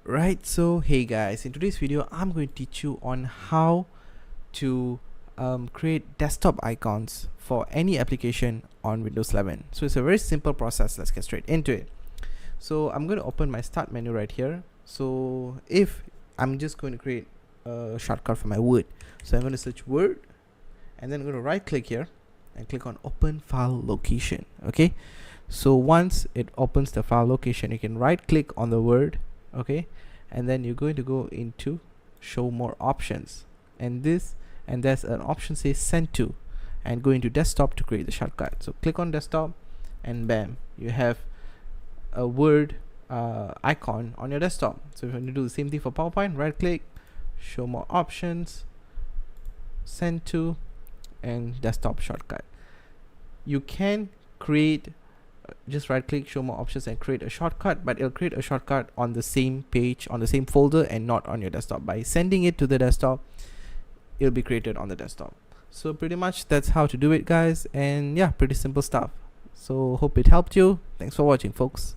Right, so hey guys, in today's video I'm going to teach you on how to create desktop icons for any application on Windows 11. So it's a very simple process. Let's get straight into it. So I'm going to open my start menu right here. So if I'm just going to create a shortcut for my Word, so I'm going to search Word and then I'm going to right click here and click on open file location. Okay, so once it opens the file location, you can right click on the Word, okay, and then you're going to go into show more options, and there's an option says send to, and go into desktop to create the shortcut. So click on desktop and bam, you have a Word icon on your desktop. So if you want to do the same thing for PowerPoint, right click, show more options, send to, and desktop shortcut. You can create just right click, show more options, and create a shortcut, but it'll create a shortcut on the same page, on the same folder, and not on your desktop. By sending it to the desktop, it'll be created on the desktop. So pretty much that's how to do it, guys, and yeah, pretty simple stuff. So hope it helped you. Thanks for watching, folks.